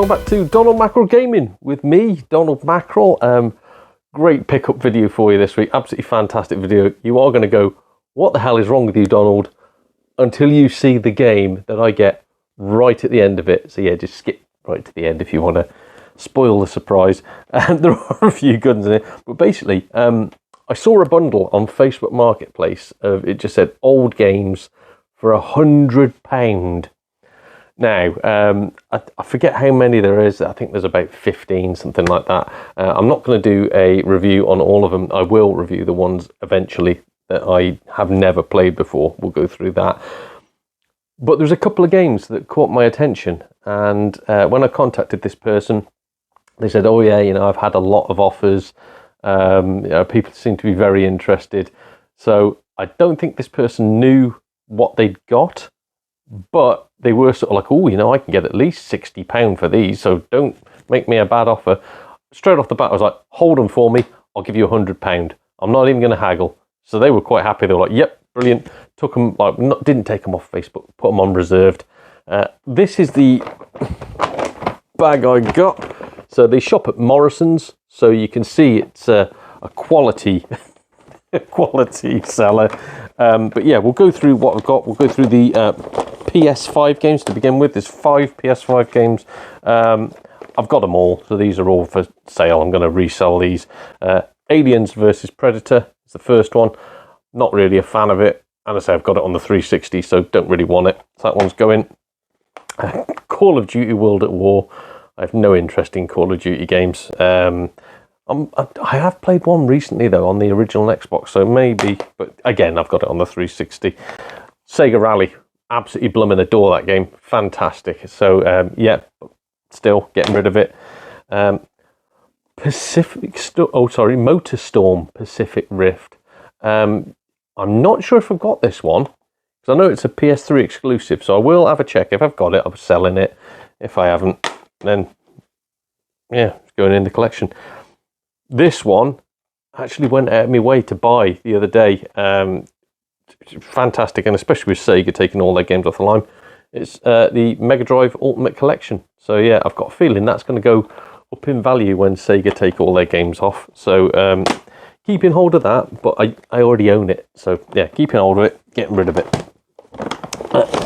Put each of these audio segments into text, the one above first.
welcome back to Donald Mackerel Gaming with me, Donald Mackerel. Great pickup video for you this week, absolutely fantastic video. You are going to go, what the hell is wrong with you, Donald, until you see the game that I get right at the end of it. So yeah, just skip right to the end if you want to spoil the surprise. And there are a few guns in it, but basically, I saw a bundle on Facebook Marketplace of, it just said old games for £100. Now, I forget how many there is. I think there's about 15, something like that. I'm not going to do a review on all of them. I will review the ones eventually that I have never played before. We'll go through that. But there's a couple of games that caught my attention. And when I contacted this person, they said, oh yeah, you know, I've had a lot of offers. You know, people seem to be very interested. So I don't think this person knew what they'd got, but they were sort of like, oh, you know, I can get at least £60 for these, so don't make me a bad offer. Straight off the bat, I was like, hold them for me, I'll give you £100. I'm not even going to haggle. So they were quite happy. They were like, yep, brilliant. Took them, like, didn't take them off Facebook, put them on reserved. This is the bag I got. So they shop at Morrison's, so you can see it's a quality quality seller. But yeah, we'll go through what I've got. We'll go through the PS5 games to begin with. There's 5 PS5 games. I've got them all, so these are all for sale. I'm going to resell these. Aliens versus Predator is the first one. Not really a fan of it. And I say I've got it on the 360, so don't really want it. So that one's going. Call of Duty World at War. I have no interest in Call of Duty games. I have played one recently, though, on the original Xbox, so maybe. But again, I've got it on the 360. Sega Rally. Absolutely blooming adore that game. Fantastic. So, yeah, still getting rid of it. MotorStorm Pacific Rift. I'm not sure if I've got this one, because I know it's a PS3 exclusive, so I will have a check. If I've got it, I'm selling it. If I haven't, then, yeah, it's going in the collection. This one actually went out of my way to buy the other day. Fantastic, and especially with Sega taking all their games off the line. It's the Mega Drive Ultimate Collection. So yeah, I've got a feeling that's going to go up in value when Sega take all their games off. So keeping hold of that, but I already own it. So yeah, keeping hold of it, getting rid of it.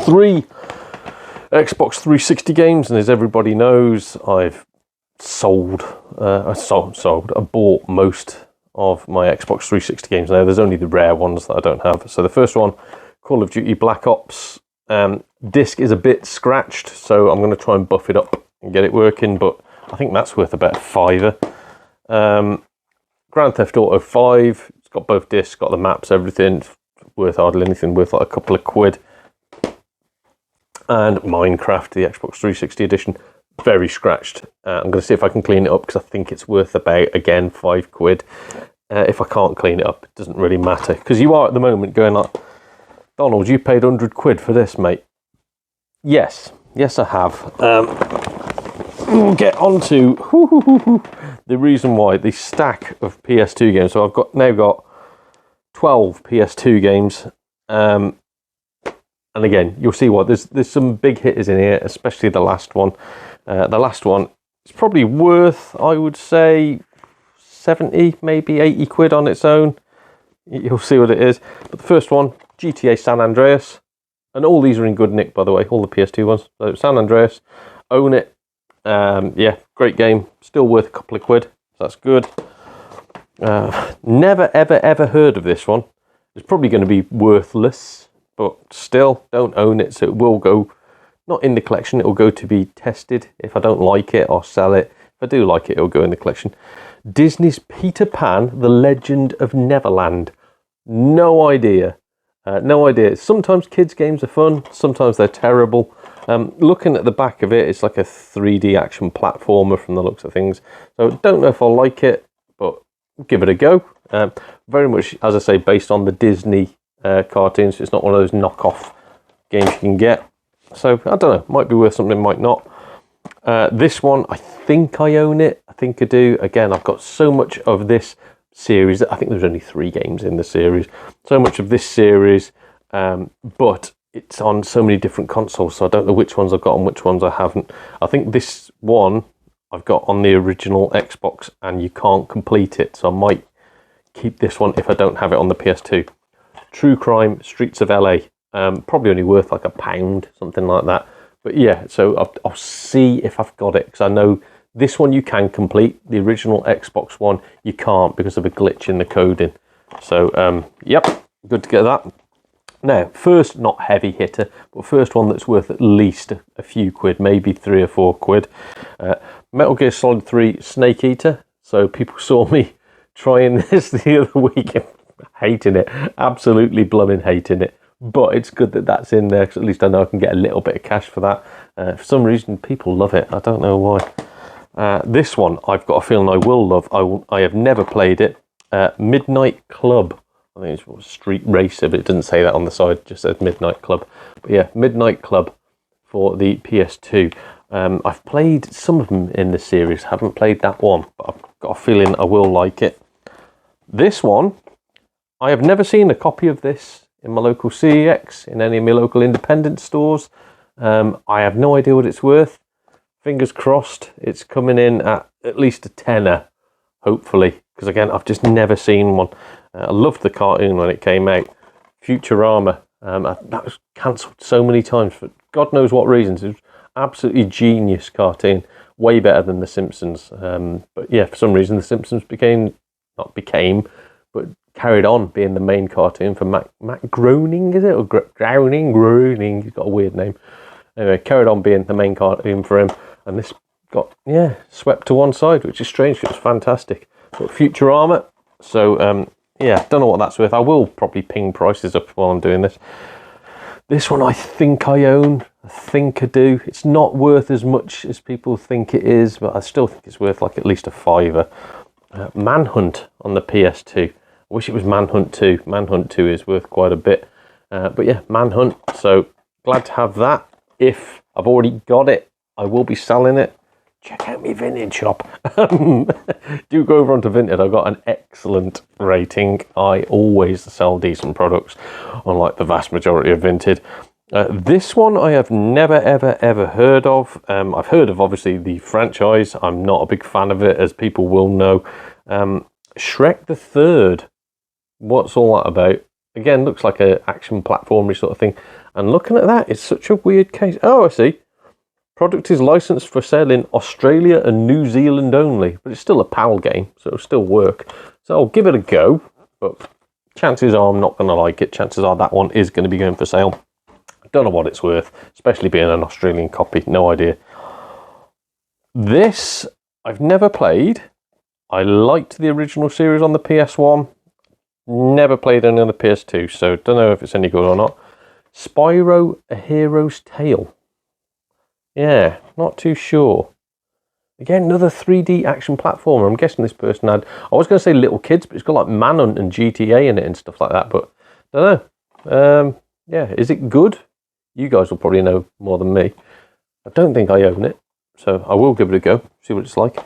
3 Xbox 360 games, and as everybody knows, I've I bought most of my Xbox 360 games now. There's only the rare ones that I don't have. So the first one, Call of Duty Black Ops. Disc is a bit scratched, so I'm going to try and buff it up and get it working, but I think that's worth about £5. Grand Theft Auto 5, it's got both discs, got the maps, everything. It's worth hardly anything, worth like a couple of quid. And Minecraft, the Xbox 360 edition, very scratched. I'm going to see if I can clean it up, because I think it's worth about, again, £5. If I can't clean it up, it doesn't really matter, because you are at the moment going like, Donald, you paid £100 for this, mate. Yes, I have. We'll get on to the reason why, the stack of PS2 games. So I've now got 12 PS2 games. And again, you'll see what there's some big hitters in here, especially the last one. The last one is probably worth, I would say, 70, maybe 80 quid on its own. You'll see what it is. But the first one, GTA San Andreas. And all these are in good nick, by the way, all the PS2 ones. So San Andreas, own it. Yeah, great game. Still worth a couple of quid. So that's good. Never, ever heard of this one. It's probably going to be worthless, but still, don't own it. So it will go, not in the collection, it will go to be tested. If I don't like it, I'll sell it. If I do like it, it'll go in the collection. Disney's Peter Pan, The Legend of Neverland. No idea. No idea. Sometimes kids' games are fun. Sometimes they're terrible. Looking at the back of it, it's like a 3D action platformer from the looks of things. So don't know if I'll like it, but give it a go. Very much, as I say, based on the Disney cartoons. It's not one of those knockoff games you can get. So I don't know. Might be worth something, might not. This one, I think I own it. I think I do. Again, I've got so much of this series. I think there's only 3 games in the series. So much of this series, but it's on so many different consoles, so I don't know which ones I've got and which ones I haven't. I think this one I've got on the original Xbox, and you can't complete it, so I might keep this one if I don't have it on the PS2. True Crime Streets of LA. Probably only worth like £1, something like that. But yeah, so I'll see if I've got it, because I know this one you can complete. The original Xbox one you can't because of a glitch in the coding. So yep, good to get that. Now, first, not heavy hitter, but first one that's worth at least a few quid, maybe 3 or 4 quid. Metal Gear Solid 3 Snake Eater. So people saw me trying this the other week, hating it, absolutely blooming hating it. But it's good that that's in there, because at least I know I can get a little bit of cash for that. For some reason, people love it. I don't know why. This one, I've got a feeling I will love. I have never played it. Midnight Club. I think it's Street Racer, but it didn't say that on the side, it just said Midnight Club. But yeah, Midnight Club for the PS2. I've played some of them in the series, haven't played that one, but I've got a feeling I will like it. This one, I have never seen a copy of this in my local CEX, in any of my local independent stores. I have no idea what it's worth. Fingers crossed it's coming in at least a tenner, hopefully, because again, I've just never seen one. I loved the cartoon when it came out. Futurama, that was cancelled so many times for God knows what reasons. It was absolutely genius cartoon, way better than The Simpsons. But yeah, for some reason The Simpsons carried on being the main cartoon for Matt Groening, is it? Or Groening, he's got a weird name. Anyway, carried on being the main cartoon for him, and this got, swept to one side, which is strange. It was fantastic. But Futurama, so yeah, don't know what that's worth. I will probably ping prices up while I'm doing this. This one I think I own. I think I do. It's not worth as much as people think it is, but I still think it's worth like at least a £5. Manhunt on the PS2. I wish it was Manhunt 2. Manhunt 2 is worth quite a bit. But yeah, Manhunt. So glad to have that. If I've already got it, I will be selling it. Check out my Vinted shop. Do go over onto Vinted. I've got an excellent rating. I always sell decent products, unlike the vast majority of Vinted. This one I have never, ever heard of. I've heard of, obviously, the franchise. I'm not a big fan of it, as people will know. Shrek the Third. What's all that about? Again, looks like an action platformy sort of thing. And looking at that, it's such a weird case. Oh, I see. Product is licensed for sale in Australia and New Zealand only, but it's still a PAL game, so it'll still work. So I'll give it a go, but chances are I'm not going to like it. Chances are that one is going to be going for sale. Don't know what it's worth, especially being an Australian copy. No idea. This I've never played. I liked the original series on the PS1. Never played any on the PS2, so don't know if it's any good or not. Spyro: A Hero's Tale. Yeah, not too sure. Again, another 3D action platformer. I'm guessing this person had... I was going to say little kids, but it's got like Manhunt and GTA in it and stuff like that, but I don't know. Yeah, is it good? You guys will probably know more than me. I don't think I own it, so I will give it a go, see what it's like.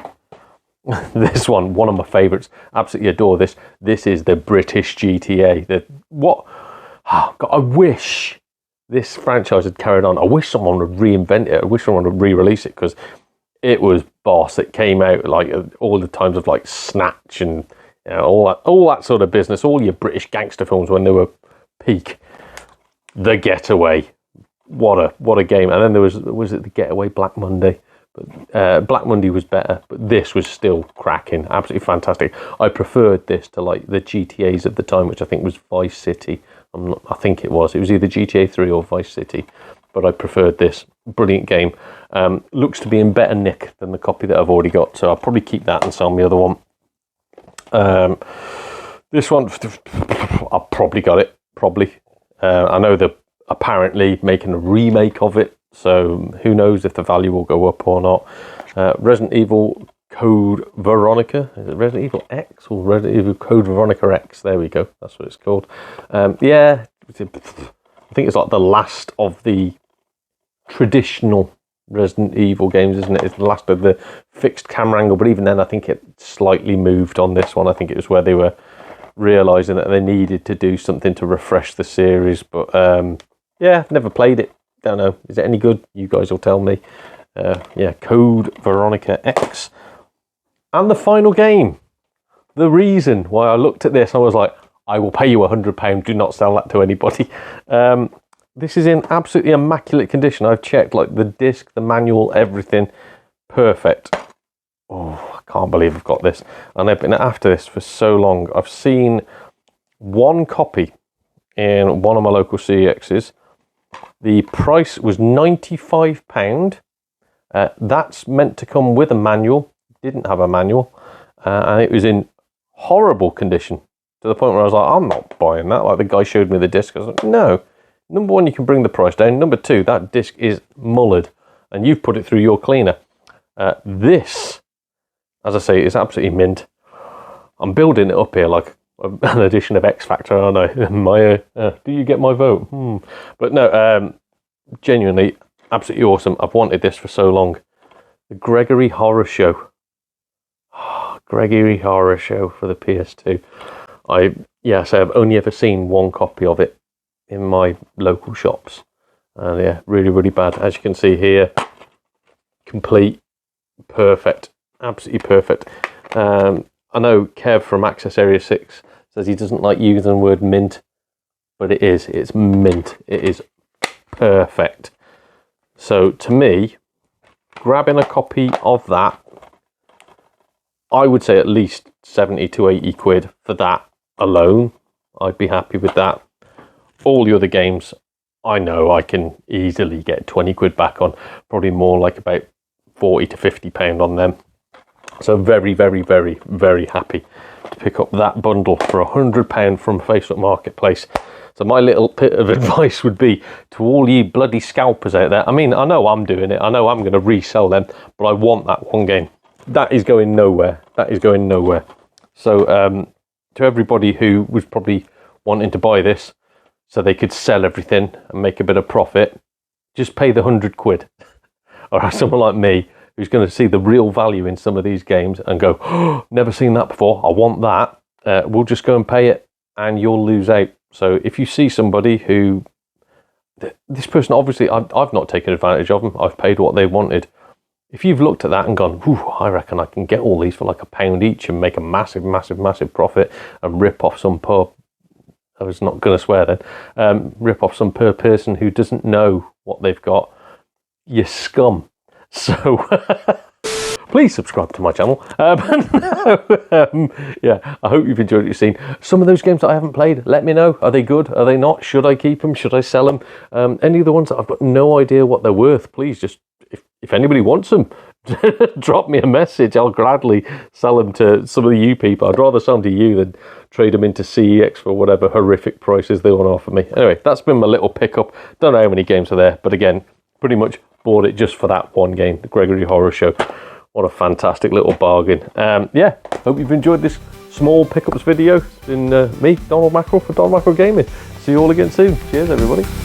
This one of my favourites. Absolutely adore this. This is the British GTA. Oh, God, I wish this franchise had carried on. I wish someone would reinvent it. I wish someone would re-release it, because it was boss. It came out like all the times of like Snatch and all that sort of business. All your British gangster films when they were peak. The Getaway. What a game. And then there was it The Getaway, Black Monday. But Black Monday was better, but this was still cracking. Absolutely fantastic. I preferred this to like the GTAs of the time, which I think was Vice City. I think it was either GTA 3 or Vice City, but I preferred this. Brilliant game. Looks to be in better nick than the copy that I've already got, so I'll probably keep that and sell the other one. This one, I've probably got it. Probably. I know they're apparently making a remake of it, so who knows if the value will go up or not. Resident Evil Code Veronica. Is it Resident Evil X or Resident Evil Code Veronica X? There we go. That's what it's called. Yeah, I think it's like the last of the traditional Resident Evil games, isn't it? It's the last of the fixed camera angle, but even then I think it slightly moved on this one. I think it was where they were realising that they needed to do something to refresh the series, but Yeah, never played it. Don't know. Is it any good? You guys will tell me. Yeah, Code Veronica X. And the final game. The reason why I looked at this, I was like, I will pay you £100. Do not sell that to anybody. This is in absolutely immaculate condition. I've checked like the disc, the manual, everything. Perfect. Oh, I can't believe I've got this. And I've been after this for so long. I've seen one copy in one of my local CEXs. The price was £95. That's meant to come with a manual. Didn't have a manual. And it was in horrible condition. To the point where I was like, I'm not buying that. Like the guy showed me the disc. I was like, no. Number one, you can bring the price down. Number two, that disc is mullered. And you've put it through your cleaner. This, as I say, is absolutely mint. I'm building it up here like an edition of X Factor, aren't I? Do you get my vote? But no, genuinely, absolutely awesome. I've wanted this for so long. The Gregory Horror Show. Gregory Horror Show for the PS2. I've only ever seen one copy of it in my local shops. And yeah, really, really bad. As you can see here, complete. Perfect, absolutely perfect. I know Kev from Access Area 6 says he doesn't like using the word mint, but it's mint. It is perfect. So to me, grabbing a copy of that, I would say at least 70 to 80 quid for that alone. I'd be happy with that. All the other games, I know I can easily get 20 quid back on, probably more like about 40 to 50 pound on them. So very, very, very, very happy to pick up that bundle for £100 from Facebook Marketplace. So my little bit of advice would be to all you bloody scalpers out there. I mean, I know I'm doing it. I know I'm going to resell them, but I want that one game. That is going nowhere. That is going nowhere. So to everybody who was probably wanting to buy this so they could sell everything and make a bit of profit, just pay the 100 quid. Or someone like me who's going to see the real value in some of these games and go, oh, never seen that before, I want that. We'll just go and pay it and you'll lose out. So if you see somebody who, this person, obviously, I've not taken advantage of them. I've paid what they wanted. If you've looked at that and gone, I reckon I can get all these for like £1 each and make a massive, massive, massive profit and rip off some poor, I was not going to swear then, rip off some poor person who doesn't know what they've got, you scum. So please subscribe to my channel. Yeah, I hope you've enjoyed what you've seen. Some of those games that I haven't played, let me know. Are they good? Are they not? Should I keep them? Should I sell them? Any of the ones that I've got no idea what they're worth, please just, if anybody wants them, drop me a message. I'll gladly sell them to some of you people. I'd rather sell them to you than trade them into CEX for whatever horrific prices they want to offer me. Anyway, that's been my little pickup. Don't know how many games are there, but again, pretty much bought it just for that one game, the Gregory Horror Show. What a fantastic little bargain. Yeah, hope you've enjoyed this small pickups video. It's been me, Donald Mackerel, for Donald Mackerel Gaming. See you all again soon. Cheers, everybody.